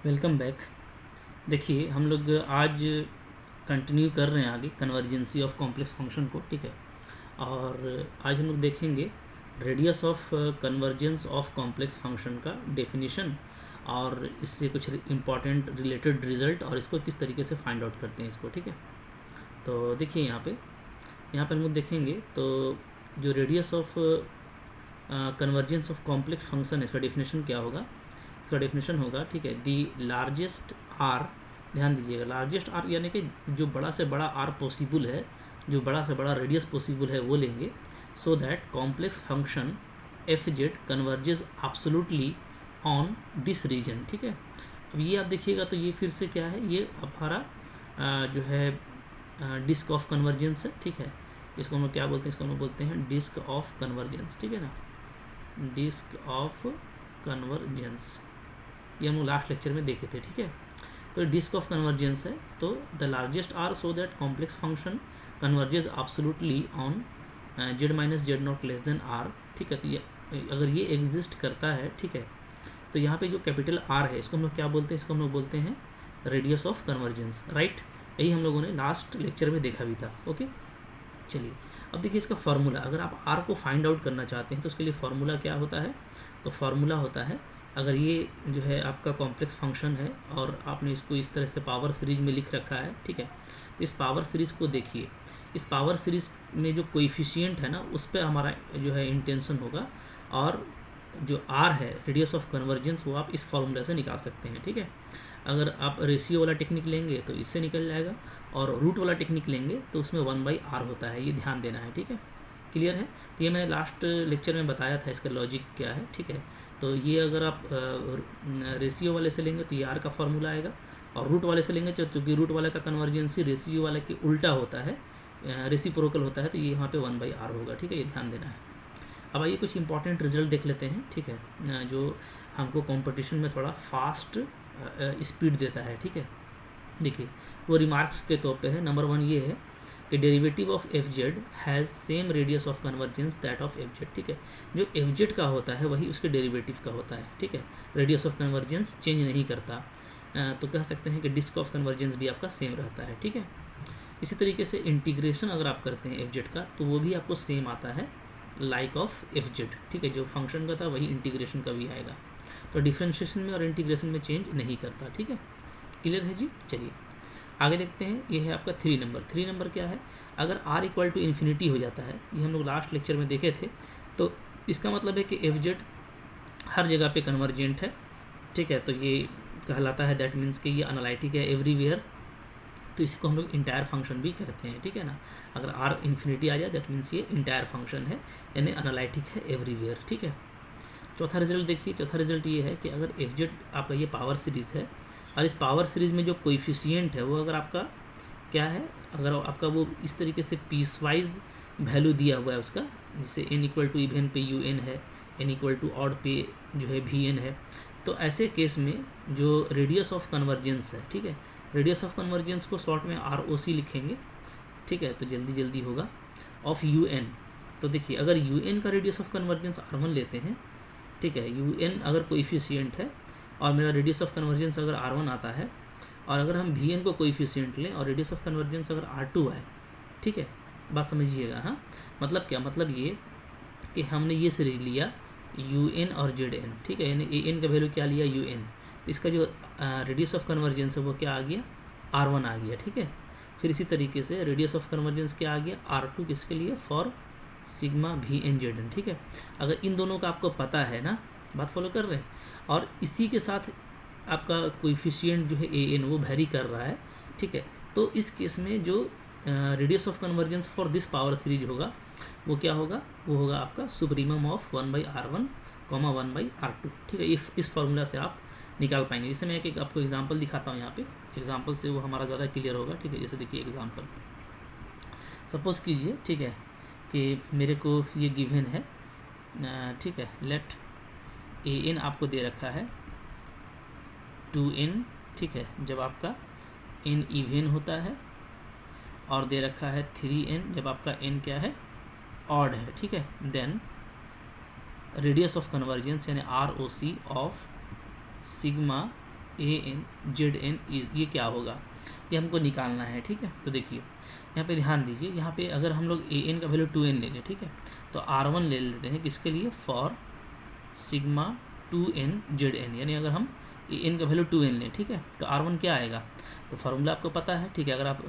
Welcome back. देखिए हम लोग आज कंटिन्यू कर रहे हैं आगे कन्वर्जेंसी ऑफ कॉम्प्लेक्स फंक्शन को, ठीक है। और आज हम लोग देखेंगे radius of convergence of complex function का डेफिनेशन और इससे कुछ इम्पॉर्टेंट रिलेटेड रिजल्ट और इसको किस तरीके से फाइंड आउट करते हैं इसको, ठीक है। तो देखिए यहाँ पे हम लोग देखेंगे तो जो radius of convergence of complex function है इसका डेफिनेशन क्या होगा। इसका डेफिनेशन होगा, ठीक है, दी लार्जेस्ट आर, ध्यान दीजिएगा, लार्जेस्ट आर यानी कि जो बड़ा से बड़ा आर पॉसिबल है, जो बड़ा से बड़ा रेडियस पॉसिबल है वो लेंगे, so that complex function f z converges absolutely on this region, ठीक है। अब ये आप देखिएगा तो ये फिर से क्या है, ये हमारा जो है डिस्क ऑफ कन्वर्जेंस है, ठीक है। इसको हम लोग क्या बोलते हैं, इसको हम लोग बोलते हैं डिस्क ऑफ कन्वर्जेंस, ठीक है ना, डिस्क ऑफ कन्वर्जेंस। ये हम लोग लास्ट लेक्चर में देखे थे, ठीक है। तो डिस्क ऑफ कन्वर्जेंस है, तो the largest r so that complex function converges absolutely on z minus z not less than r, ठीक है। तो ये अगर ये एग्जिस्ट करता है, ठीक है, तो यहाँ पे जो कैपिटल आर है इसको हम लोग क्या बोलते हैं, इसको हम लोग बोलते हैं रेडियस ऑफ कन्वर्जेंस, राइट। यही हम लोगों ने लास्ट लेक्चर में देखा भी था, ओके। चलिए अब देखिए इसका फार्मूला, अगर आप आर को फाइंड आउट करना चाहते हैं तो उसके लिए फार्मूला क्या होता है, तो फार्मूला होता है, अगर ये जो है आपका कॉम्प्लेक्स फंक्शन है और आपने इसको इस तरह से पावर सीरीज में लिख रखा है, ठीक है, तो इस पावर सीरीज़ को देखिए, इस पावर सीरीज़ में जो कोएफिशिएंट है ना उस पर हमारा जो है इंटेंशन होगा, और जो आर है रेडियस ऑफ कन्वर्जेंस वो आप इस फार्मूला से निकाल सकते हैं, ठीक है। अगर आप रेशियो वाला टेक्निक लेंगे तो इससे निकल जाएगा, और रूट वाला टेक्निक लेंगे तो उसमें 1/r होता है, ये ध्यान देना है, ठीक है। क्लियर है। तो ये मैंने लास्ट लेक्चर में बताया था इसका लॉजिक क्या है, ठीक है। तो ये अगर आप रेशियो वाले से लेंगे तो ये आर का फार्मूला आएगा, और रूट वाले से लेंगे तो चूँकि रूट वाले का कन्वर्जेंसी रेशियो वाले के उल्टा होता है, रेसिप्रोकल होता है, तो ये यहाँ पे 1/r होगा, ठीक है, ये ध्यान देना है। अब आइए कुछ इंपॉर्टेंट रिजल्ट देख लेते हैं, ठीक है, जो हमको कंपटीशन में थोड़ा फास्ट स्पीड देता है, ठीक है। देखिए वो रिमार्क्स के तौर पे है। नंबर 1 ये है कि derivative of F Z has same radius of convergence that of F Z, ठीक है। जो एफ जेड का होता है वही उसके डेरिवेटिव का होता है, ठीक है। रेडियस ऑफ कन्वर्जेंस चेंज नहीं करता, तो कह सकते हैं कि डिस्क ऑफ कन्वर्जेंस भी आपका सेम रहता है, ठीक है। इसी तरीके से इंटीग्रेशन अगर आप करते हैं एफ जेड का तो वो भी आपको सेम आता है, लाइक ऑफ एफ जेड, ठीक है। जो फंक्शन का था वही इंटीग्रेशन का भी आएगा, तो डिफ्रेंशिएशन में और इंटीग्रेशन में चेंज नहीं करता, ठीक है। क्लियर है जी। चलिए आगे देखते हैं, ये है आपका 3 नंबर। 3 नंबर क्या है, अगर r इक्वल टू इन्फिनिटी हो जाता है, ये हम लोग लास्ट लेक्चर में देखे थे, तो इसका मतलब है कि एफ जेड हर जगह पे कन्वर्जेंट है, ठीक है। तो ये कहलाता है, दैट मीन्स कि ये एनालिटिक है एवरीवेयर, तो इसको हम लोग इंटायर फंक्शन भी कहते हैं, ठीक है ना। अगर r इन्फिनिटी आ जाए दैट मीन्स ये इंटायर फंक्शन है, यानी एनालिटिक है एवरीवेयर, ठीक है। चौथा रिजल्ट देखिए, चौथा रिजल्ट ये है कि अगर एफ जेड आपका ये पावर सीरीज़ है, और इस पावर सीरीज़ में जो कोएफिशिएंट है वो अगर आपका क्या है, अगर आपका वो इस तरीके से पीस वाइज वैल्यू दिया हुआ है उसका, जैसे n इक्वल टू इवन पे un है, n इक्वल टू ऑड पे जो है vn है, तो ऐसे केस में जो रेडियस ऑफ कन्वर्जेंस है, ठीक है, रेडियस ऑफ कन्वर्जेंस को शॉर्ट में ROC लिखेंगे, ठीक है, तो जल्दी जल्दी होगा, ऑफ un। तो देखिए अगर un का रेडियस ऑफ कन्वर्जेंस R1 लेते हैं, ठीक है, un अगर कोएफिशिएंट है और मेरा रेडियस ऑफ कन्वर्जेंस अगर R1 आता है, और अगर हम Vn को कोएफिशिएंट लें और रेडियस ऑफ कन्वर्जेंस अगर R2 आए, ठीक है, बात समझिएगा। हाँ, मतलब क्या, मतलब ये कि हमने ये सीरीज लिया Un और Zn, ठीक है, यानी An का वैल्यू क्या लिया Un, तो इसका जो रेडियस ऑफ कन्वर्जेंस है वो क्या आ गया, R1 आ गया, ठीक है। फिर इसी तरीके से रेडियस ऑफ कन्वर्जेंस क्या आ गया, R2 किसके लिए, फॉर सिग्मा Vn Zn, ठीक है। अगर इन दोनों का आपको पता है ना, बात फॉलो कर रहे हैं, और इसी के साथ आपका कोएफिशिएंट जो है an वो वेरी कर रहा है, ठीक है, तो इस केस में जो radius of convergence for this power series होगा वो क्या होगा, वो होगा आपका सुप्रीमम ऑफ 1/r1, 1/r2, ठीक है। इस फार्मूला से आप निकाल पाएंगे। जैसे मैं एक आपको एग्जांपल दिखाता हूँ यहाँ पे, एग्जांपल से वो हमारा ज़्यादा क्लियर होगा, ठीक है। जैसे देखिए एग्जांपल सपोज कीजिए, ठीक है, कि मेरे को ये गिवन है, ठीक है, लेट an आपको दे रखा है 2n, ठीक है, जब आपका n इवन होता है, और दे रखा है 3n जब आपका n क्या है, ऑड है, ठीक है। देन रेडियस ऑफ कन्वर्जेंस यानी ROC of sigma ANZN is, ये क्या होगा, ये हमको निकालना है। ठीक है, तो देखिए यहाँ पे ध्यान दीजिए, यहाँ पे अगर हम लोग AN का वैल्यू 2n ले लें, ठीक है, तो R1 ले लेते हैं किसके लिए, फॉर सिग्मा 2nZn, यानी अगर हम AN का वैल्यू 2n लें, ठीक है, तो R1 क्या आएगा, तो फार्मूला आपको पता है। ठीक है, अगर आप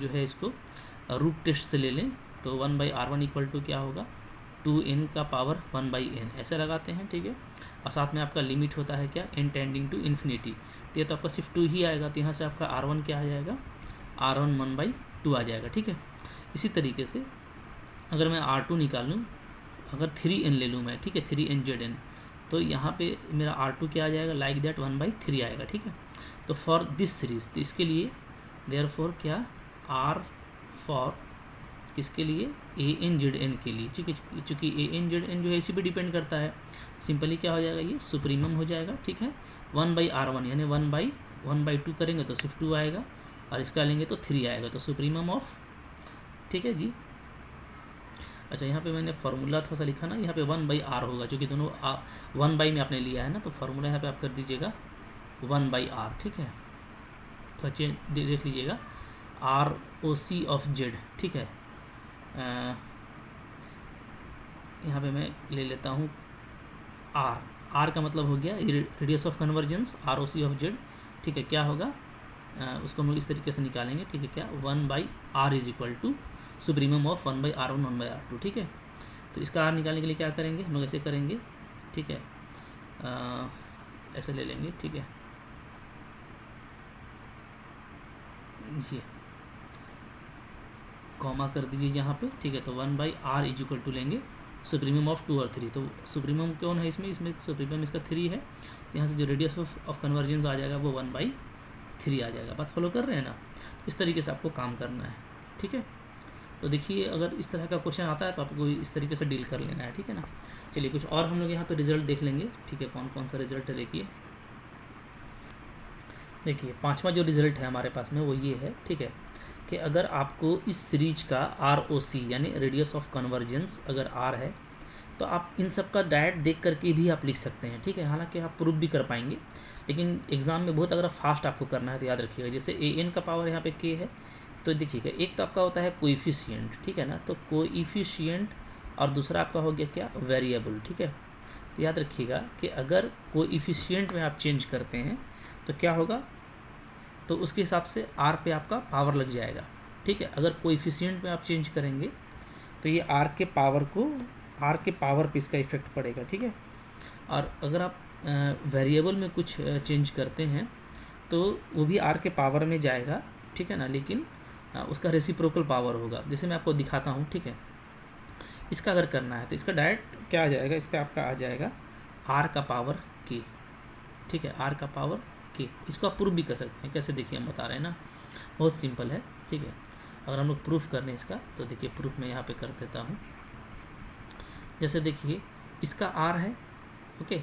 जो है इसको रूट टेस्ट से ले लें तो 1/R1 इक्वल टू क्या होगा, 2n का पावर 1/n ऐसे लगाते हैं। ठीक है, और साथ में आपका लिमिट होता है क्या, n टेंडिंग टू इन्फिनिटी, तो ये तो आपका सिर्फ 2 ही आएगा, तो यहाँ से आपका R1 क्या आ जाएगा, R1 1/2 आ जाएगा। ठीक है, इसी तरीके से अगर मैं R2 निकालूँ, अगर 3n ले लूँ मैं, ठीक है, 3nZn, तो यहाँ पे मेरा R2 क्या आ जाएगा, लाइक दैट 1/3 आएगा। ठीक है, तो फॉर दिस सीरीज, तो इसके लिए देयरफॉर क्या, R फॉर किसके लिए, ANZN के लिए, चूँकि ANZN जो है इसी पे डिपेंड करता है, सिंपली क्या हो जाएगा, ये सुप्रीमम हो जाएगा। ठीक है, 1/R1 यानी 1/2 करेंगे तो सिर्फ 2 आएगा, और इसका लेंगे तो 3 आएगा, तो सुप्रीमम ऑफ। ठीक है जी, अच्छा यहाँ पे मैंने फार्मूला थोड़ा सा लिखा ना, यहाँ पे 1/R होगा, चूँकि दोनों 1 में आपने लिया है ना, तो फार्मूला यहाँ पे आप कर दीजिएगा 1/R। ठीक है, तो चेंज देख लीजिएगा, ROC ऑफ Z। ठीक है, यहाँ पे मैं ले लेता हूँ R का मतलब हो गया radius of convergence, ROC of Z। ठीक है, क्या होगा, उसको हम लोग इस तरीके से निकालेंगे। ठीक है, क्या 1/R is equal to supremum of 1/R1 1/R2। ठीक है, तो इसका R निकालने के लिए क्या करेंगे, हम लोग ऐसे करेंगे। ठीक है, ऐसे ले लेंगे। ठीक है, ये कॉमा कर दीजिए यहाँ पे। ठीक है, तो 1/R इज इक्वल टू लेंगे सुप्रीमम ऑफ 2 और 3, तो सुप्रीमम कौन है इसमें सुप्रीमम इसका 3 है, तो यहाँ से जो रेडियस ऑफ कन्वर्जेंस आ जाएगा वो 1/3 आ जाएगा। बात फॉलो कर रहे हैं ना, इस तरीके से आपको काम करना है। ठीक है, तो देखिए अगर इस तरह का क्वेश्चन आता है तो आपको इस तरीके से डील कर लेना है। ठीक है ना, चलिए कुछ और हम लोग यहाँ पे रिजल्ट देख लेंगे। ठीक है, कौन कौन सा रिजल्ट है देखिए 5वां जो रिजल्ट है हमारे पास में वो ये है। ठीक है, कि अगर आपको इस सीरीज का ROC यानी रेडियस ऑफ कन्वर्जेंस अगर R है, तो आप इन सब का डायरेक्ट देख करके भी आप लिख सकते हैं। ठीक है, हालांकि आप प्रूफ भी कर पाएंगे, लेकिन एग्जाम में बहुत अगर फास्ट आपको करना है तो याद रखिएगा, जैसे AN का पावर यहाँ पे K है, तो देखिएगा एक तो आपका होता है कोइफिशिएंट। ठीक है ना, तो कोइफिशिएंट, और दूसरा आपका हो गया क्या, वेरिएबल। ठीक है, तो याद रखिएगा कि अगर कोइफिशिएंट में आप चेंज करते हैं तो क्या होगा, तो उसके हिसाब से R पे आपका पावर लग जाएगा। ठीक है, अगर कोइफिशिएंट में आप चेंज करेंगे तो ये R के पावर पे इसका इफेक्ट पड़ेगा। ठीक है, और अगर आप वेरिएबल में कुछ चेंज करते हैं तो वो भी R के पावर में जाएगा। ठीक है ना, लेकिन उसका रेसिप्रोकल पावर होगा, जैसे मैं आपको दिखाता हूँ। ठीक है, इसका अगर करना है तो इसका डायरेक्ट क्या आ जाएगा, इसका आपका आ जाएगा R का पावर K। ठीक है, R का पावर K, इसको आप प्रूफ भी कर सकते हैं। कैसे, देखिए हम बता रहे हैं ना, बहुत सिंपल है। ठीक है, अगर हम लोग प्रूफ करने इसका, तो देखिए प्रूफ मैं यहाँ पे कर देता हूँ। जैसे देखिए इसका R है, ओके,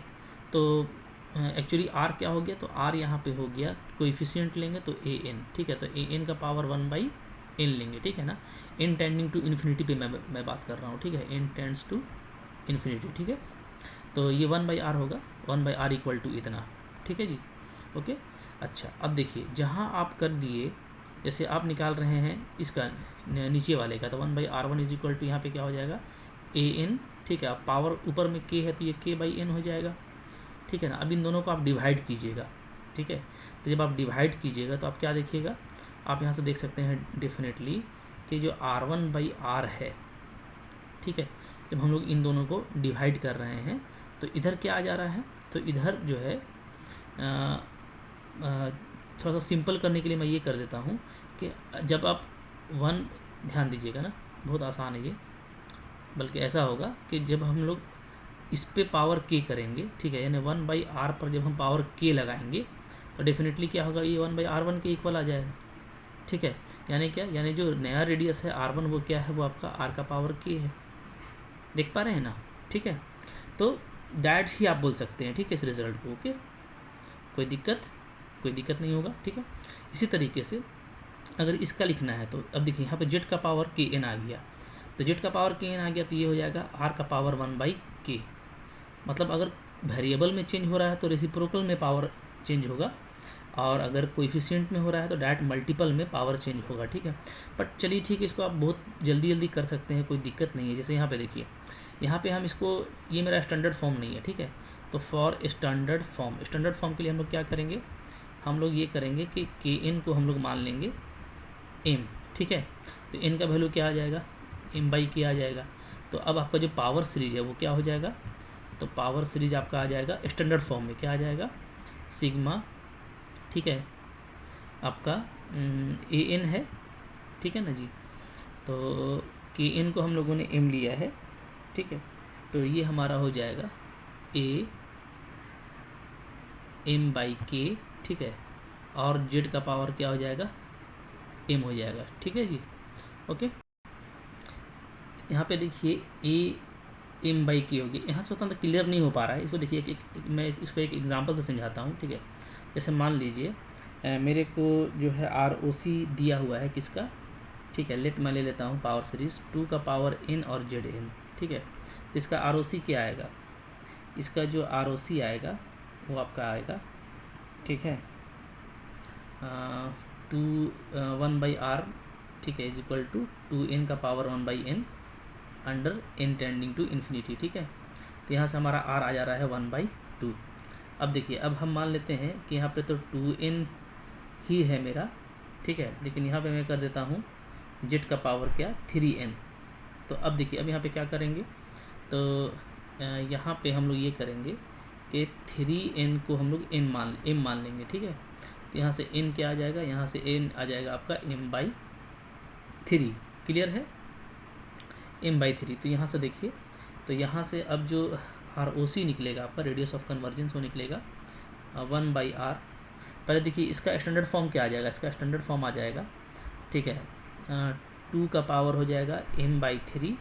तो एक्चुअली R क्या हो गया, तो R यहाँ पे हो गया, कोएफिशिएंट लेंगे तो AN। ठीक है, तो AN का पावर 1/n लेंगे। ठीक है ना, n टेंडिंग टू इन्फिनिटी पे मैं बात कर रहा हूँ। ठीक है, n टेंड्स टू इन्फिनिटी। ठीक है, तो ये 1/R होगा, 1/R इक्वल टू इतना। ठीक है जी, ओके। अच्छा, अब देखिए जहाँ आप कर दिए, जैसे आप निकाल रहे हैं इसका नीचे वाले का, तो 1/R1 इज इक्वल टू यहाँ पे क्या हो जाएगा, AN। ठीक है, अब पावर ऊपर में K है तो ये K/n हो जाएगा। ठीक है ना, अब इन दोनों को आप डिवाइड कीजिएगा। ठीक है, तो जब आप डिवाइड कीजिएगा तो आप क्या देखिएगा, आप यहाँ से देख सकते हैं डेफिनेटली कि जो R1/R है, ठीक है, जब हम लोग इन दोनों को डिवाइड कर रहे हैं तो इधर क्या आ जा रहा है, तो इधर जो है थोड़ा सा सिंपल करने के लिए मैं ये कर देता हूँ कि जब आप 1, ध्यान दीजिएगा ना, बहुत आसान है ये, बल्कि ऐसा होगा कि जब हम लोग इस पे पावर K करेंगे, ठीक है, यानी 1/R पर जब हम पावर K लगाएंगे तो डेफिनेटली क्या होगा, ये 1/R1 के इक्वल आ जाएगा। ठीक है, यानी क्या, यानी जो नया रेडियस है R1 वो क्या है, वो आपका R का पावर K है। देख पा रहे हैं ना। ठीक है, तो डायरेक्ट ही आप बोल सकते हैं। ठीक है, इस रिजल्ट को, ओके, कोई दिक्कत नहीं होगा। ठीक है, इसी तरीके से अगर इसका लिखना है तो अब देखिए यहाँ पे Z का पावर Kn आ गया, तो Z का पावर Kn आ गया तो ये हो जाएगा R का पावर 1/K। मतलब अगर वेरिएबल में चेंज हो रहा है तो रेसिप्रोकल में पावर चेंज होगा, और अगर कोएफिशिएंट में हो रहा है तो डायरेक्ट मल्टीपल में पावर चेंज होगा, ठीक है। बट चलिए ठीक है, इसको आप बहुत जल्दी जल्दी कर सकते हैं, कोई दिक्कत नहीं है। जैसे यहाँ पे देखिए, यहाँ पे हम इसको, ये मेरा स्टैंडर्ड फॉर्म नहीं है, ठीक है। तो फॉर स्टैंडर्ड फॉर्म के लिए हम लोग क्या करेंगे, हम लोग ये करेंगे कि के एन को हम लोग मान लेंगे एम, ठीक है। तो एन का वैल्यू क्या आ जाएगा, एम बाई के आ जाएगा। तो अब आपका जो पावर सीरीज है वो क्या हो जाएगा, तो पावर सीरीज आपका आ जाएगा स्टैंडर्ड फॉर्म में, क्या आ जाएगा, सिग्मा, ठीक है, आपका ए एन है, ठीक है ना जी। तो के एन को हम लोगों ने एम लिया है, ठीक है। तो ये हमारा हो जाएगा ए एम बाई के, ठीक है, और जेड का पावर क्या हो जाएगा, एम हो जाएगा, ठीक है जी। ओके, यहाँ पे देखिए ए एम बाई के होगी, यहाँ से उतना तो क्लियर नहीं हो पा रहा है, इसको देखिए मैं इसको एक एग्जांपल से समझाता हूँ, ठीक है। जैसे मान लीजिए मेरे को जो है आर ओ सी दिया हुआ है किसका, ठीक है, लेट मैं ले लेता हूँ पावर सीरीज 2 का पावर एन और जेड एन, ठीक है। तो इसका आर ओ सी क्या आएगा, इसका जो आर ओ सी आएगा वो आपका आएगा, ठीक है, 1/r, ठीक है, इज इक्वल टू 2n का power 1/n under n tending to infinity, ठीक है। तो यहाँ से हमारा r आ जा रहा है 1/2। अब देखिए, अब हम मान लेते हैं कि यहाँ पे तो 2n ही है मेरा, ठीक है, लेकिन यहाँ पे मैं कर देता हूँ जेड का पावर क्या, 3n। तो अब देखिए, अब यहाँ पे क्या करेंगे, तो यहाँ पे हम लोग ये करेंगे कि 3n को हम लोग m मान लेंगे, ठीक है। तो यहाँ से n क्या आ जाएगा, यहाँ से n आ जाएगा आपका m/3, क्लियर है, m/3। तो यहाँ से देखिए, तो यहाँ से अब जो ROC निकलेगा आपका, रेडियस ऑफ कन्वर्जेंस, वो निकलेगा 1/r। पहले देखिए इसका स्टैंडर्ड फॉर्म क्या आ जाएगा, इसका स्टैंडर्ड फॉर्म आ जाएगा, ठीक है, 2 का पावर हो जाएगा m/3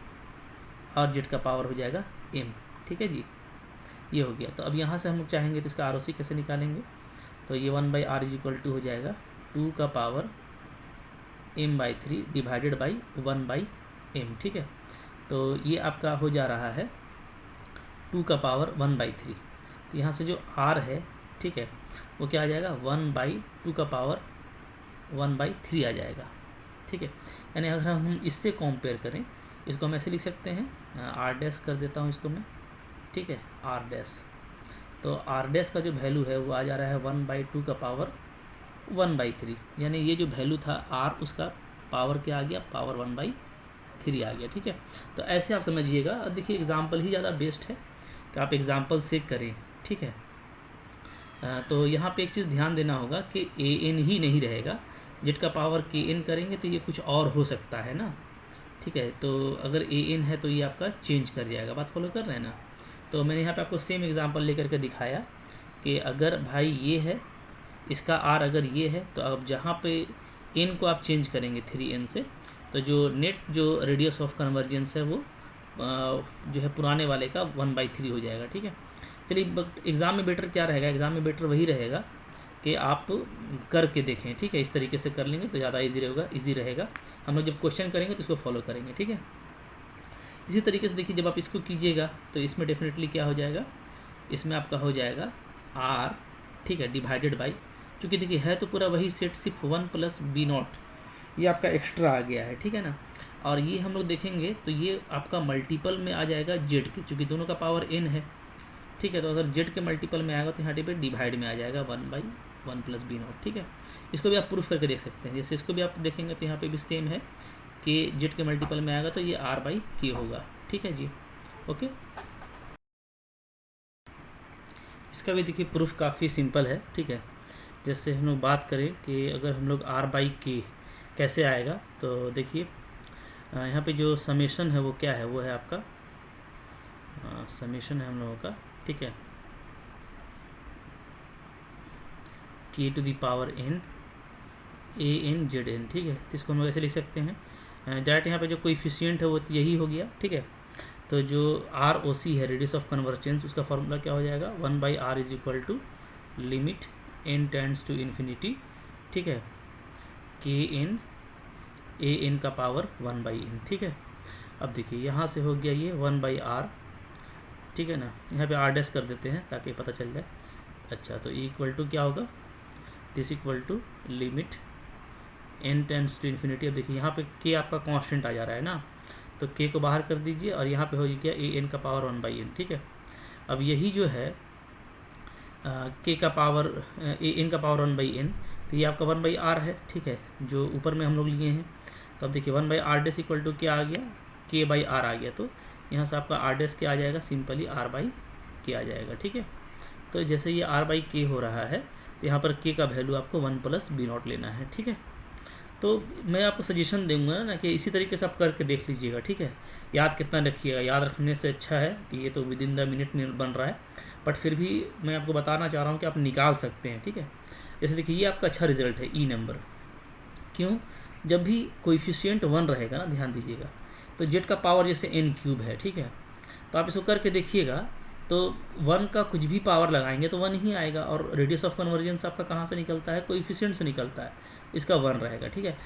और जेड का पावर हो जाएगा m, ठीक है जी, ये हो गया। तो अब यहाँ से हम लोग चाहेंगे तो इसका ROC कैसे निकालेंगे, तो ये 1/r इज इक्वल टू हो जाएगा 2 का power m/3 divided by 1/m, ठीक है। तो ये आपका हो जा रहा है 2 का पावर 1/3। तो यहाँ से जो r है, ठीक है, वो क्या आ जाएगा, 1/2 का पावर 1/3 आ जाएगा, ठीक है। यानी अगर हम इससे कंपेयर करें, इसको हम ऐसे लिख सकते हैं, r डैश कर देता हूँ इसको मैं, ठीक है, r डैश। तो r डैश का जो वैल्यू है वो आ जा रहा है 1/2 का पावर 1/3, यानी ये जो वैल्यू था r, उसका पावर क्या आ गया, पावर 1/3 आ गया, ठीक है। तो ऐसे आप समझिएगा। अब देखिए एग्जाम्पल ही ज़्यादा बेस्ट है कि आप एग्जाम्पल से करें, ठीक है। तो यहाँ पे एक चीज़ ध्यान देना होगा कि ए एन ही नहीं रहेगा, जेड का पावर के एन करेंगे तो ये कुछ और हो सकता है ना, ठीक है। तो अगर ए एन है तो ये आपका चेंज कर जाएगा, बात फॉलो कर रहे हैं ना। तो मैंने यहाँ पे आपको सेम एग्जांपल लेकर के दिखाया कि अगर भाई ये है, इसका आर अगर ये है, तो अब जहाँ पे एन को आप चेंज करेंगे 3n से, तो जो नेट जो रेडियस ऑफ कन्वर्जेंस है वो जो है पुराने वाले का 1/3 हो जाएगा, ठीक है। चलिए, बट एग्ज़ाम में बेटर क्या रहेगा, एग्ज़ाम में बेटर वही रहेगा कि आप करके देखें, ठीक है। इस तरीके से कर लेंगे तो ज़्यादा ईजी रहेगा। हम लोग जब क्वेश्चन करेंगे तो इसको फॉलो करेंगे, ठीक है। इसी तरीके से देखिए, जब आप इसको कीजिएगा तो इसमें डेफिनेटली क्या हो जाएगा, इसमें आपका हो जाएगा r, ठीक है, डिवाइडेड बाई, क्योंकि देखिए है तो पूरा वही सेट, सिर्फ 1 + b0 ये आपका एक्स्ट्रा आ गया है, ठीक है ना। और ये हम लोग देखेंगे तो ये आपका मल्टीपल में आ जाएगा जेड के, क्योंकि दोनों का पावर n है, ठीक है। तो अगर जेड के मल्टीपल में आएगा तो यहाँ पे डिवाइड में आ जाएगा 1/1 + b0, ठीक है। इसको भी आप प्रूफ करके देख सकते हैं। जैसे इसको भी आप देखेंगे तो यहाँ पे भी सेम है कि जेड के मल्टीपल में आएगा तो ये r/k होगा, ठीक है जी, ओके। इसका भी देखिए प्रूफ काफ़ी सिंपल है, ठीक है। जैसे हम लोग बात करें कि अगर हम लोग r/k कैसे आएगा, तो देखिए यहाँ पे जो समेशन है वो क्या है, वो है आपका समेशन है हम लोगों का, ठीक है, k to the power n a n z n, ठीक है। तो इसको हम लोग ऐसे लिख सकते हैं डायरेक्ट। यहाँ पे जो कोएफिशिएंट है वो यही हो गया, ठीक है। तो जो ROC है, रेडियस ऑफ कन्वर्जेंस, उसका फॉर्मूला क्या हो जाएगा, 1/r is equal to limit n tends to infinity, ठीक है, kn an का पावर 1/n, ठीक है। अब देखिए यहाँ से हो गया ये 1/r, ठीक है ना। यहाँ पे r डैश कर देते हैं ताकि पता चल जाए। अच्छा, तो इक्वल टू क्या होगा, this equal to limit n tends to infinity. अब देखिए यहाँ पे k आपका कांस्टेंट आ जा रहा है ना, तो k को बाहर कर दीजिए और यहाँ पे हो गया a n का पावर 1/n, ठीक है। अब यही जो है k का पावर a n का पावर 1/n, तो ये आपका 1/r है, ठीक है, जो ऊपर में हम लोग लिए हैं। तो अब देखिए 1/r डैश इक्वल टू क्या आ गया, k/r आ गया, तो यहाँ से आपका r डैश क्या आ जाएगा, सिंपली r/k आ जाएगा, ठीक है। तो जैसे ये r/k हो रहा है, तो यहाँ पर k का वैल्यू आपको 1 + b0 लेना है, ठीक है। तो मैं आपको सजेशन दूंगा ना कि इसी तरीके से आप करके देख लीजिएगा, ठीक है। याद कितना रखिएगा, याद रखने से अच्छा है कि ये तो विद इन द मिनट में बन रहा है, बट फिर भी मैं आपको बताना चाह रहा हूँ कि आप निकाल सकते हैं, ठीक है। जैसे देखिए ये आपका अच्छा रिजल्ट है ई नंबर, क्यों, जब भी कोएफिशिएंट 1 रहेगा ना, ध्यान दीजिएगा, तो जेड का पावर जैसे n³ है, ठीक है, तो आप इसको करके देखिएगा, तो 1 का कुछ भी पावर लगाएंगे तो 1 ही आएगा। और रेडियस ऑफ कन्वर्जेंस आपका कहाँ से निकलता है, कोएफिशिएंट से निकलता है, इसका 1 रहेगा, ठीक है।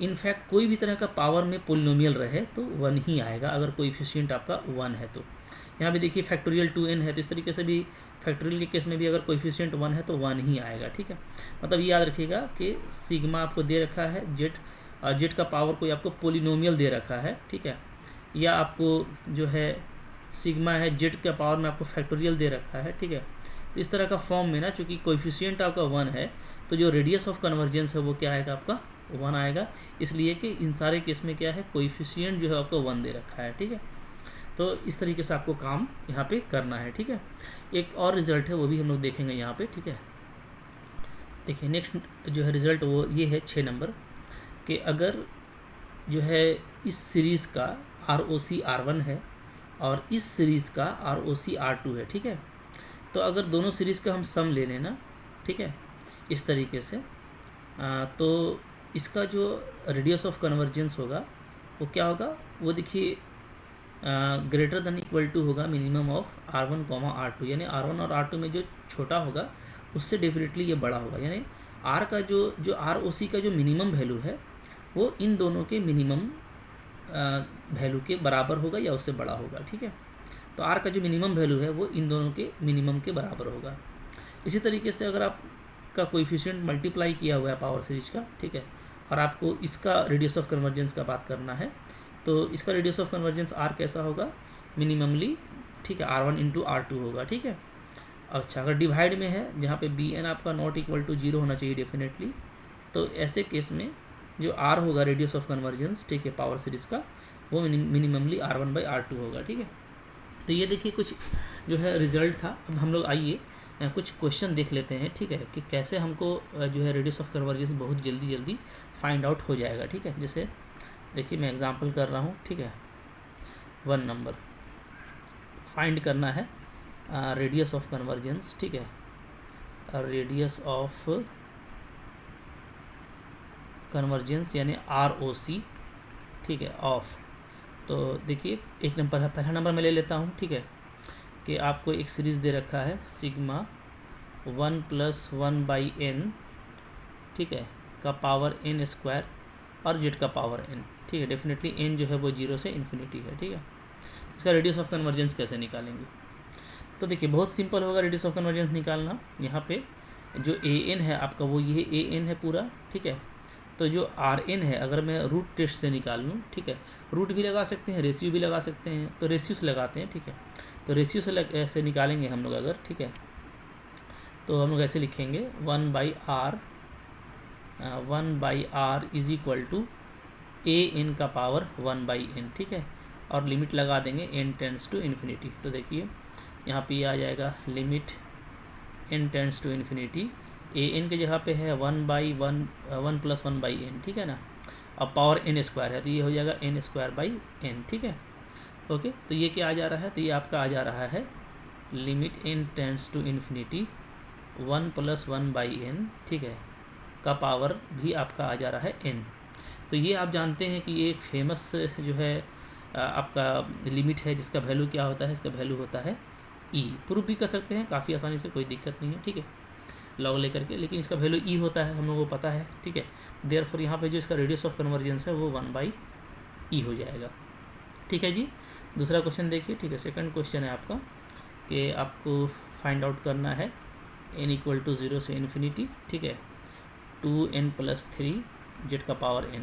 इनफैक्ट कोई भी तरह का पावर में पोलिनोमियल रहे तो 1 ही आएगा अगर कोएफिशिएंट आपका 1 है। तो यहाँ भी देखिए फैक्टोरियल 2n है, तो इस तरीके से भी फैक्टोरियल के केस में भी अगर कोएफिशिएंट 1 है तो 1 ही आएगा, ठीक है। मतलब ये याद रखिएगा कि सिग्मा आपको दे रखा है, जेड का पावर कोई आपको पोलिनोमियल दे रखा है, ठीक है, या आपको जो है सिग्मा है, जेड का पावर में आपको फैक्टोरियल दे रखा है, ठीक है। तो इस तरह का फॉर्म में ना, चूँकि कोएफिशिएंट आपका 1 है, तो जो रेडियस ऑफ कन्वर्जेंस है वो क्या आएगा, आपका 1 आएगा, इसलिए कि इन सारे केस में क्या है, कोएफिशिएंट जो है आपको 1 दे रखा है, ठीक है। तो इस तरीके से आपको काम यहाँ पे करना है, ठीक है। एक और रिजल्ट है वो भी हम लोग देखेंगे यहाँ पे, ठीक है। देखिए नेक्स्ट जो है रिजल्ट वो ये है 6 नंबर, कि अगर जो है इस सीरीज़ का ROC R1 है और इस सीरीज़ का ROC R2 है, ठीक है, तो अगर दोनों सीरीज़ का हम सम ले लेना, ठीक है, इस तरीके से, तो इसका जो रेडियस ऑफ कन्वर्जेंस होगा वो क्या होगा, वो देखिए ग्रेटर देन इक्वल टू होगा मिनिमम ऑफ R1, R2, यानी R1 और R2 में जो छोटा होगा उससे डेफिनेटली ये बड़ा होगा, यानी R का जो ROC का जो मिनिमम वैल्यू है वो इन दोनों के मिनिमम वैल्यू के बराबर होगा या उससे बड़ा होगा, ठीक है। तो R का जो मिनिमम वैल्यू है वो इन दोनों के मिनिमम के बराबर होगा। इसी तरीके से अगर आपका कोएफिशिएंट मल्टीप्लाई किया हुआ है पावर सीरीज का, ठीक है, और आपको इसका रेडियस ऑफ कन्वर्जेंस का बात करना है, तो इसका रेडियस ऑफ कन्वर्जेंस R कैसा होगा, मिनिममली, ठीक है, R1 × R2 होगा, ठीक है। अच्छा, अगर डिवाइड में है जहाँ पे Bn आपका नॉट इक्वल टू 0 होना चाहिए डेफिनेटली, तो ऐसे केस में जो R होगा रेडियस ऑफ कन्वर्जेंस, ठीक है, पावर सीरीज का, वो मिनिममली R1/R2 होगा, ठीक है। तो ये देखिए कुछ जो है रिजल्ट था। अब हम लोग आइए कुछ क्वेश्चन देख लेते हैं, ठीक है, कि कैसे हमको जो है रेडियस ऑफ कन्वर्जेंस बहुत जल्दी फाइंड आउट हो जाएगा, ठीक है। जैसे देखिए मैं एग्जांपल कर रहा हूँ, ठीक है, 1 नंबर फाइंड करना है रेडियस ऑफ कन्वर्जेंस, ठीक है, रेडियस ऑफ कन्वर्जेंस यानी ROC, ठीक है, ऑफ। तो देखिए एक नंबर है, पहला नंबर मैं ले लेता हूँ, ठीक है, कि आपको एक सीरीज़ दे रखा है सिग्मा 1 + 1/n, ठीक है, का पावर n² और जेड का पावर n, ठीक है। डेफिनेटली n जो है वो 0 से इन्फिनिटी है, ठीक है। इसका रेडियस ऑफ कन्वर्जेंस कैसे निकालेंगे, तो देखिए बहुत सिंपल होगा रेडियस ऑफ कन्वर्जेंस निकालना। यहाँ पे जो an है आपका वो ये an है पूरा, ठीक है। तो जो Rn है अगर मैं रूट टेस्ट से निकाल लूँ, ठीक है, रूट भी लगा सकते हैं, रेशियो भी लगा सकते हैं, तो रेशियो से लगाते हैं, ठीक है। तो रेशियो से ऐसे निकालेंगे हम लोग अगर, ठीक है, तो हम लोग ऐसे लिखेंगे 1/r is equal to an का पावर 1/n, ठीक है, और लिमिट लगा देंगे n टेंड्स टू इन्फिनिटी। तो देखिए यहाँ पे ये आ जाएगा limit n tends to infinity, an के जगह पे है 1/1 + 1/n, ठीक है ना, अब पावर n² है तो ये हो जाएगा n²/n, ठीक है। ओके, तो ये क्या आ जा रहा है, तो ये आपका आ जा रहा है limit n tends to infinity 1 + 1/n, ठीक है, का पावर भी आपका आ जा रहा है n। तो ये आप जानते हैं कि ये एक फेमस जो है आपका लिमिट है जिसका वैल्यू क्या होता है, इसका वैल्यू होता है e। प्रूफ भी कर सकते हैं काफ़ी आसानी से, कोई दिक्कत नहीं है, ठीक है, लॉग लेकर के, लेकिन इसका वैल्यू e होता है, हम लोगों को पता है, ठीक है। देयरफॉर यहाँ पे जो इसका रेडियस ऑफ कन्वर्जेंस है वो 1/e हो जाएगा, ठीक है जी। दूसरा क्वेश्चन देखिए, ठीक है, सेकंड क्वेश्चन है आपका कि आपको फाइंड आउट करना है n = 0 से इन्फिनिटी, ठीक है, 2n+3 जेड का पावर n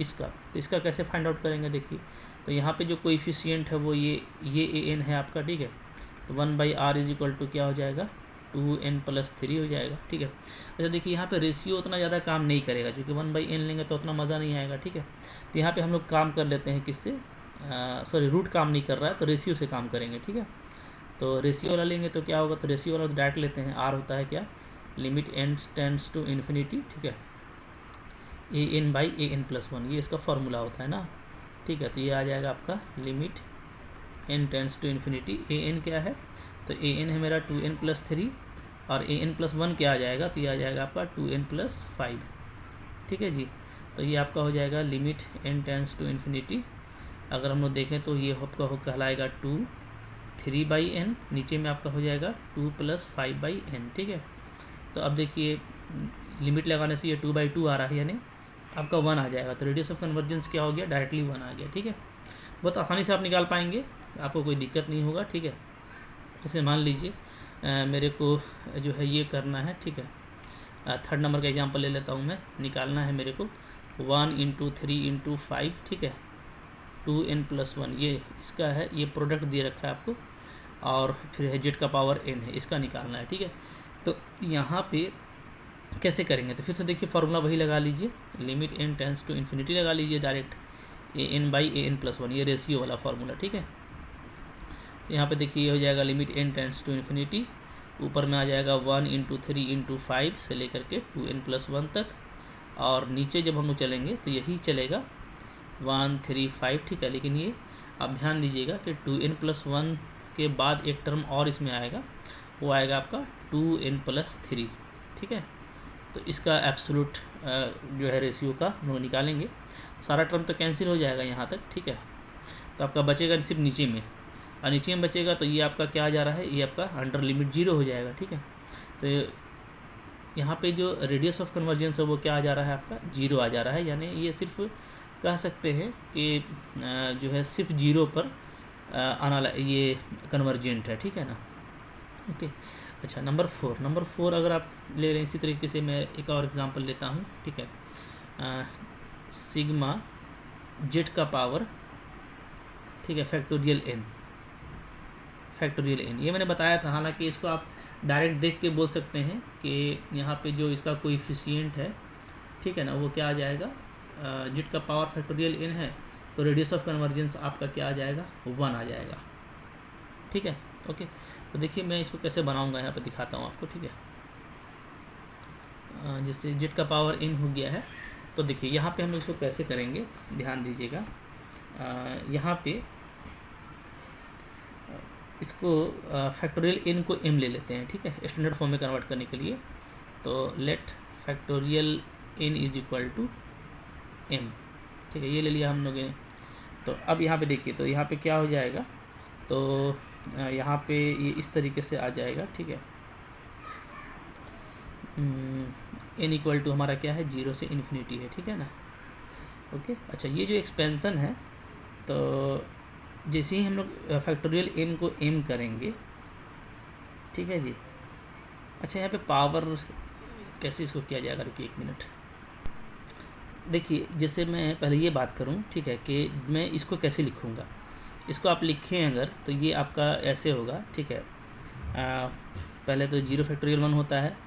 इसका। तो इसका कैसे फाइंड आउट करेंगे देखिए, तो यहाँ पे जो कोएफिशिएंट है वो ये an है आपका, ठीक है। तो 1/r इज इक्वल टू क्या हो जाएगा, 2n+3 हो जाएगा, ठीक है। अच्छा देखिए यहाँ पे रेशियो उतना ज़्यादा काम नहीं करेगा, क्योंकि 1/n लेंगे तो उतना मज़ा नहीं आएगा, ठीक है। तो यहाँ पे हम लोग काम कर लेते हैं किससे, सॉरी रूट काम नहीं कर रहा है तो रेशियो से काम करेंगे, ठीक है। तो रेशियो वाला लेंगे तो क्या होगा, तो रेशियो वाला डायरेक्ट लेते हैं, आर होता है क्या, limit n tends to infinity, ठीक है, an/an+1, ये इसका फॉर्मूला होता है ना, ठीक है। तो ये आ जाएगा आपका limit n tends to infinity, an क्या है, तो an है मेरा 2n+3 और an+1 क्या आ जाएगा, तो ये आ जाएगा आपका 2n+5, ठीक है जी। तो ये आपका हो जाएगा limit n tends to infinity. अगर हम लोग देखें तो ये आपका हो कहलाएगा 3/n, नीचे में आपका हो जाएगा 2 + 5/n, ठीक है। तो अब देखिए लिमिट लगाने से ये 2/2 आ रहा है, यानी आपका 1 आ जाएगा। तो रेडियस ऑफ कन्वर्जेंस क्या हो गया, डायरेक्टली 1 आ गया, ठीक है। बहुत आसानी से आप निकाल पाएंगे, आपको कोई दिक्कत नहीं होगा, ठीक है। जैसे मान लीजिए मेरे को जो है ये करना है, ठीक है। 3rd नंबर का एग्जांपल ले लेता हूँ मैं, निकालना है मेरे को 1 × 3 × 5, ठीक है, 2n+1, ये इसका है, ये प्रोडक्ट दे रखा है आपको, और फिर है जेड का पावर n है, इसका निकालना है, ठीक है। तो यहाँ पे कैसे करेंगे, तो फिर से देखिए फार्मूला वही लगा लीजिए, limit n tends to infinity लगा लीजिए डायरेक्ट, an/an+1, ये रेशियो वाला फार्मूला, ठीक है। तो यहाँ पे देखिए ये हो जाएगा limit n tends to infinity, ऊपर में आ जाएगा 1 × 3 × 5 से लेकर के 2n+1 तक, और नीचे जब हम लोग चलेंगे तो यही चलेगा 1 3 5, ठीक है। लेकिन ये आप ध्यान दीजिएगा कि 2n+1 के बाद एक टर्म और इसमें आएगा, वो आएगा आपका 2n+3, ठीक है। तो इसका एब्सोल्यूट जो है रेशियो का हम लोग निकालेंगे, सारा टर्म तो कैंसिल हो जाएगा यहाँ तक, ठीक है। तो आपका बचेगा सिर्फ नीचे में, और नीचे में बचेगा तो ये आपका क्या आ जा रहा है, ये आपका अंडर लिमिट 0 हो जाएगा, ठीक है। तो यहाँ पे जो रेडियस ऑफ कन्वर्जेंस है वो क्या आ जा रहा है, आपका 0 आ जा रहा है, यानी ये सिर्फ कह सकते हैं कि जो है सिर्फ 0 पर ये कन्वर्जेंट है, ठीक है ना, ओके। अच्छा नंबर 4 अगर आप ले रहे हैं, इसी तरीके से मैं एक और एग्जांपल लेता हूँ, ठीक है। सिग्मा जेड का पावर, ठीक है, फैक्टोरियल n, ये मैंने बताया था। हालांकि इसको आप डायरेक्ट देख के बोल सकते हैं कि यहाँ पे जो इसका कोएफिशिएंट है, ठीक है ना, वो क्या आ जाएगा, जेड का पावर फैक्टोरियल n है, तो रेडियस ऑफ कन्वर्जेंस आपका क्या आ जाएगा, 1 आ जाएगा, ठीक है, ओके। तो देखिए मैं इसको कैसे बनाऊंगा, यहाँ पे दिखाता हूँ आपको, ठीक है। जैसे जेड का पावर n हो गया है, तो देखिए यहाँ पे हम इसको कैसे करेंगे, ध्यान दीजिएगा। यहाँ पे इसको फैक्टोरियल n को m ले लेते हैं, ठीक है, स्टैंडर्ड फॉर्म में कन्वर्ट करने के लिए। तो let factorial n is equal to m, ठीक है, ये ले लिया हम लोगों ने। तो अब यहाँ पे देखिए, तो यहाँ पे क्या हो जाएगा, तो यहाँ पे ये इस तरीके से आ जाएगा, ठीक है। n इक्वल टू हमारा क्या है, 0 से इन्फिनिटी है, ठीक है ना, ओके। अच्छा ये जो एक्सपेंसन है, तो जैसे ही हम लोग फैक्टोरियल n को m करेंगे, ठीक है जी। अच्छा यहाँ पे पावर कैसे इसको किया जाएगा, रुकिए 1 मिनट। देखिए जैसे मैं पहले ये बात करूं, ठीक है, कि मैं इसको कैसे लिखूंगा, इसको आप लिखें अगर, तो ये आपका ऐसे होगा, ठीक है। पहले तो 0 फैक्टोरियल 1 होता है,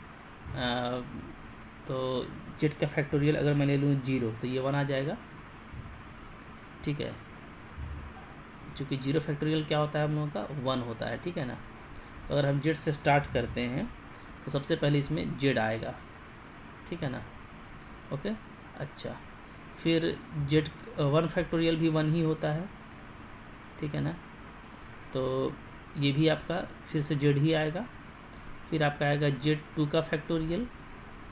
तो जेड का फैक्टोरियल अगर मैं ले लूँ 0, तो ये 1 आ जाएगा, ठीक है। चूँकि 0 फैक्टोरियल क्या होता है हम लोगों का, 1 होता है, ठीक है ना। तो अगर हम जेड से स्टार्ट करते हैं तो सबसे पहले इसमें जेड आएगा, ठीक है ना, ओके। अच्छा फिर जेड 1 फैक्टोरियल भी 1 ही होता है, ठीक है ना। तो ये भी आपका फिर से जेड ही आएगा, फिर आपका आएगा जेड 2 का फैक्टोरियल,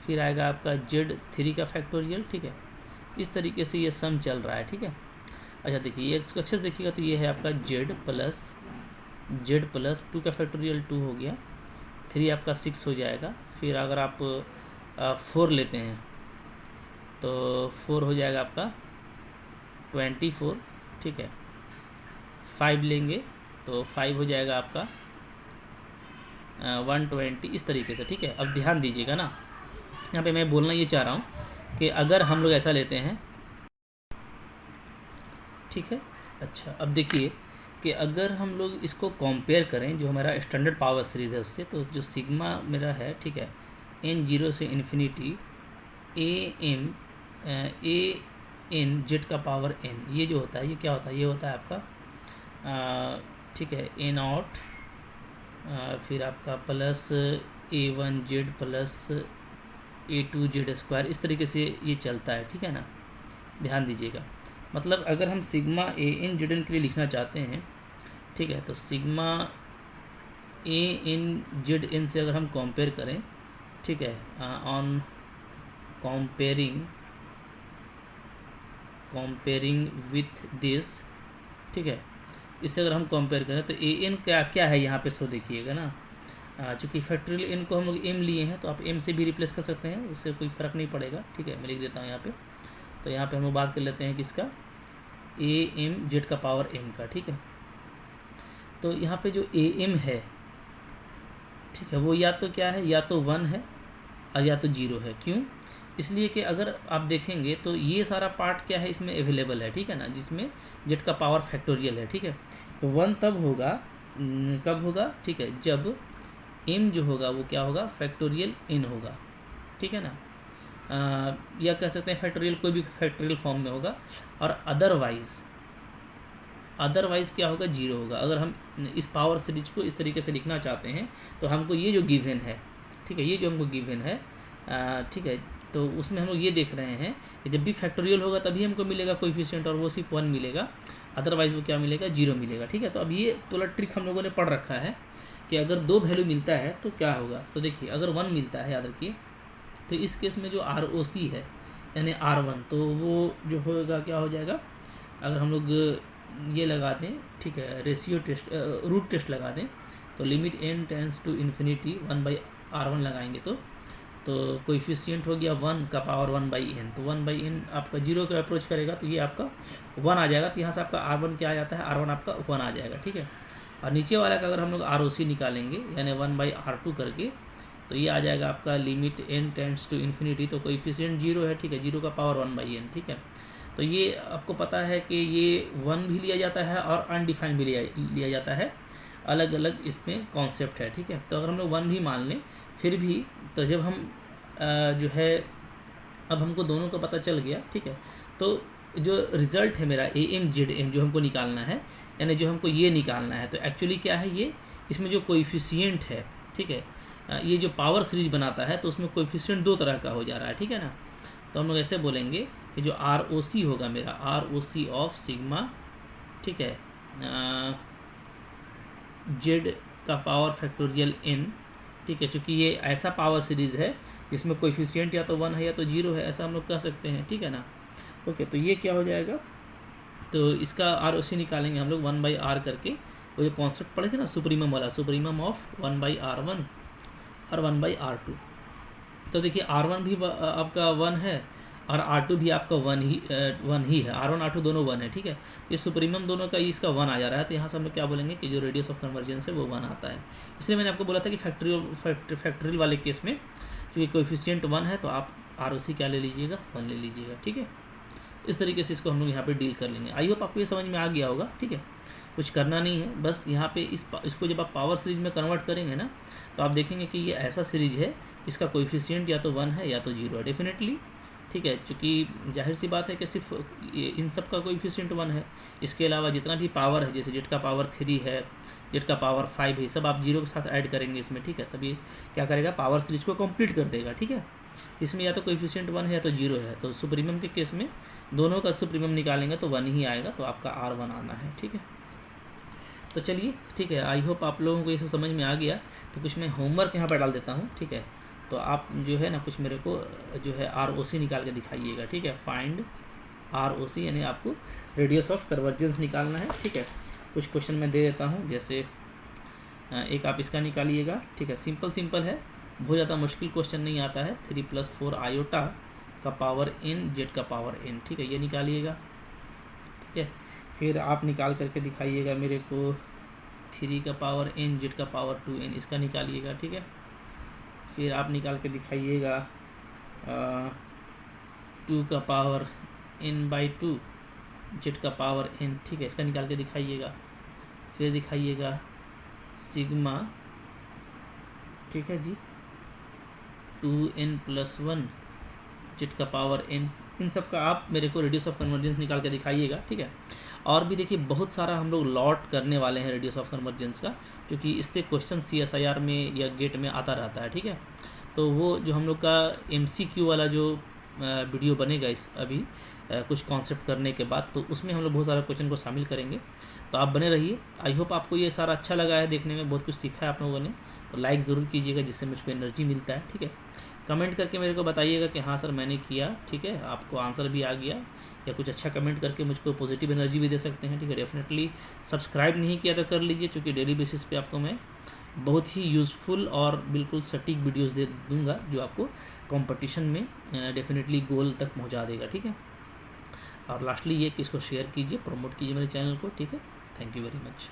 फिर आएगा आपका जेड 3 का फैक्टोरियल, ठीक है। इस तरीके से ये सम चल रहा है, ठीक है। अच्छा देखिए ये इसको अच्छे से देखिएगा, तो ये है आपका जेड प्लस 2 का फैक्टोरियल 2 हो गया, 3 आपका 6 हो जाएगा। फिर अगर आप 4 लेते हैं तो 4 हो जाएगा आपका 24, ठीक है। 5 लेंगे तो 5 हो जाएगा आपका 120, इस तरीके से, ठीक है। अब ध्यान दीजिएगा ना, यहाँ पे मैं बोलना ये चाह रहा हूँ कि अगर हम लोग ऐसा लेते हैं, ठीक है। अच्छा, अब देखिए कि अगर हम लोग इसको कंपेयर करें जो हमारा स्टैंडर्ड पावर सीरीज़ है उससे, तो जो सिग्मा मेरा है, ठीक है, एन जीरो से infinity a m a n z का पावर एन, ये जो होता है ये क्या होता है, ये होता है आपका ठीक है ए नॉट फिर आपका plus a one z plus a two z square, इस तरीके से ये चलता है, ठीक है ना। ध्यान दीजिएगा, मतलब अगर हम सिग्मा ए एन जेड एन के लिए लिखना चाहते हैं, ठीक है, तो सिग्मा ए एन जेड एन से अगर हम कंपेयर करें, ठीक है, ऑन कंपेयरिंग विथ दिस, ठीक है, इससे अगर हम कंपेयर करें तो ए एन क्या क्या है यहाँ पे, सो देखिएगा ना, चूँकि फैक्टोरियल एन को हम लोग एम लिए हैं तो आप एम से भी रिप्लेस कर सकते हैं, उससे कोई फ़र्क नहीं पड़ेगा, ठीक है। मैं लिख देता हूँ यहाँ पे, तो यहाँ पे हम लोग बात कर लेते हैं किसका, ए एम जेड का पावर एम का, ठीक है। तो यहाँ पे जो ए एम है, ठीक है, वो या तो क्या है, या तो 1 है और या तो 0 है। क्यों? इसलिए कि अगर आप देखेंगे तो ये सारा पार्ट क्या है इसमें अवेलेबल है, ठीक है ना, जिसमें जेड का पावर फैक्टोरियल है, ठीक है। तो 1 तब होगा, कब होगा, ठीक है, जब एम जो होगा वो क्या होगा, फैक्टोरियल एन होगा, ठीक है ना। या कह सकते हैं फैक्टोरियल, कोई भी फैक्टोरियल फॉर्म में होगा, और अदरवाइज़ क्या होगा, 0 होगा। अगर हम इस पावर सीरीज को इस तरीके से लिखना चाहते हैं तो हमको ये जो गिवन है, ठीक है, ये जो हमको गिवन है, ठीक है, तो उसमें हम लोग ये देख रहे हैं कि जब भी फैक्टोरियल होगा तभी हमको मिलेगा कोएफिशिएंट, और वो सिर्फ 1 मिलेगा, अदरवाइज़ वो क्या मिलेगा, 0 मिलेगा, ठीक है। तो अब ये थोड़ा ट्रिक हम लोगों ने पढ़ रखा है कि अगर 2 वैल्यू मिलता है तो क्या होगा। तो देखिए अगर 1 मिलता है, याद रखिए, तो इस केस में जो ROC है यानी R1, तो वो जो होगा क्या हो जाएगा, अगर हम लोग ये लगा दें, ठीक है, रेशियो टेस्ट, रूट टेस्ट लगा दें, तो limit n tends to infinity 1/R1 लगाएंगे तो कोएफिशिएंट हो गया 1 का पावर 1/n, तो 1/n आपका 0 को अप्रोच करेगा तो ये आपका 1 आ जाएगा। तो यहाँ से आपका R1 क्या आ जाता है, R1 आपका 1 आ जाएगा, ठीक है। और नीचे वाला का अगर हम लोग ROC निकालेंगे यानी 1/R2 करके, तो ये आ जाएगा आपका limit n tends to infinity, तो कोएफिशिएंट 0 है, ठीक है, 0 का पावर 1/n, ठीक है। तो ये आपको पता है कि ये 1 भी लिया जाता है और अनडिफाइंड भी लिया जाता है, अलग अलग इसमें कॉन्सेप्ट है, ठीक है। तो अगर हम लोग 1 भी मान लें फिर भी, तो जब हम जो है, अब हमको दोनों का पता चल गया, ठीक है, तो जो रिज़ल्ट है मेरा ए एम जेड एम जो हमको निकालना है, यानी जो हमको ये निकालना है, तो एक्चुअली क्या है ये, इसमें जो कोएफिशिएंट है, ठीक है, ये जो पावर सीरीज बनाता है तो उसमें कोएफिशिएंट 2 तरह का हो जा रहा है, ठीक है ना। तो हम लोग ऐसे बोलेंगे कि जो ROC होगा मेरा, ROC ऑफ सिग्मा, ठीक है, जेड का पावर फैक्टोरियल n, ठीक है, क्योंकि ये ऐसा पावर सीरीज़ है जिसमें कोएफिशिएंट या तो 1 है या तो 0 है, ऐसा हम लोग कह सकते हैं, ठीक है ना। ओके, तो ये क्या हो जाएगा, तो इसका ROC निकालेंगे हम लोग 1/R करके, वो जो कॉन्सेप्ट पढ़े थे ना सुप्रीमम वाला, सुप्रीमम ऑफ 1/R1 और 1/R2। तो देखिए R1 भी आपका 1 है और R2 भी आपका 1 ही है, R1 R2 दोनों 1 है, ठीक है। ये सुप्रीमम दोनों का इसका 1 आ जा रहा है, तो यहाँ से हम लोग क्या बोलेंगे कि जो रेडियस ऑफ कन्वर्जेंस है वो 1 आता है। इसलिए मैंने आपको बोला था कि फैक्टोरियल वाले केस में क्योंकि कोएफिशिएंट 1 है तो आप ROC क्या ले लीजिएगा, 1 ले लीजिएगा, ठीक है। इस तरीके से इसको हम लोग यहाँ पे डील कर लेंगे। आई होप आपको ये समझ में आ गया होगा, ठीक है। कुछ करना नहीं है, बस यहाँ पे इसको जब आप पावर सीरीज में कन्वर्ट करेंगे ना, तो आप देखेंगे कि ये ऐसा सीरीज है इसका कोएफिशिएंट या तो 1 है या तो 0 है डेफिनेटली, ठीक है, क्योंकि जाहिर सी बात है कि सिर्फ इन सब का कोएफिशिएंट 1 है। इसके अलावा जितना भी पावर है, जैसे जेड का पावर 3 है, जेड का पावर 5 है, सब आप 0 के साथ ऐड करेंगे इसमें, ठीक है, तभी क्या करेगा, पावर सीरीज को कंप्लीट कर देगा, ठीक है। इसमें या तो कोएफिशिएंट 1 है या तो 0 है, तो सुप्रीमम के केस में दोनों का सुप्रीमम निकालेंगे तो 1 ही आएगा, तो आपका R1 आना है, ठीक है। तो चलिए, ठीक है, आई होप आप लोगों को ये सब समझ में आ गया। तो कुछ मैं होमवर्क यहाँ पर डाल देता हूँ, ठीक है। तो आप जो है ना कुछ मेरे को जो है ROC निकाल के दिखाइएगा, ठीक है। फाइंड ROC यानी आपको रेडियस ऑफ कन्वर्जेंस निकालना है, ठीक है। कुछ क्वेश्चन मैं दे देता हूँ, जैसे एक आप इसका निकालिएगा, ठीक है, सिंपल है, बहुत ज़्यादा मुश्किल क्वेश्चन नहीं आता है। 3 + 4 आयोटा का पावर n जेड का पावर n, ठीक है, ये निकालिएगा, ठीक है। फिर आप निकाल करके दिखाइएगा मेरे को 3 का पावर n जेड का पावर 2n, इसका निकालिएगा, ठीक है। फिर आप निकाल के दिखाइएगा 2 का पावर n/2 z का पावर n, ठीक है, इसका निकाल के दिखाइएगा। फिर दिखाइएगा सिग्मा, ठीक है जी, 2n+1 z का पावर n, इन सब का आप मेरे को रेडियस ऑफ कन्वर्जेंस निकाल के दिखाइएगा, ठीक है। और भी देखिए बहुत सारा हम लोग लॉट करने वाले हैं रेडियस ऑफ कन्वर्जेंस का, क्योंकि इससे क्वेश्चन CSIR में या गेट में आता रहता है, ठीक है। तो वो जो हम लोग का MCQ वाला जो वीडियो बनेगा इस अभी कुछ कॉन्सेप्ट करने के बाद, तो उसमें हम लोग बहुत सारा क्वेश्चन को शामिल करेंगे। तो आप बने रहिए। आई होप आपको ये सारा अच्छा लगा है, देखने में बहुत कुछ सीखा है आप लोगों ने। तो लाइक ज़रूर कीजिएगा, जिससे मुझको एनर्जी मिलता है, ठीक है। कमेंट करके मेरे को बताइएगा कि हाँ सर मैंने किया, ठीक है, आपको आंसर भी आ गया, या कुछ अच्छा कमेंट करके मुझको पॉजिटिव एनर्जी भी दे सकते हैं, ठीक है। डेफिनेटली सब्सक्राइब नहीं किया तो कर लीजिए, क्योंकि डेली बेसिस पे आपको मैं बहुत ही यूज़फुल और बिल्कुल सटीक वीडियोस दे दूंगा, जो आपको कंपटीशन में डेफिनेटली गोल तक पहुंचा देगा, ठीक है। और लास्टली ये कि इसको शेयर कीजिए, प्रमोट कीजिए मेरे चैनल को, ठीक है। Thank you very much.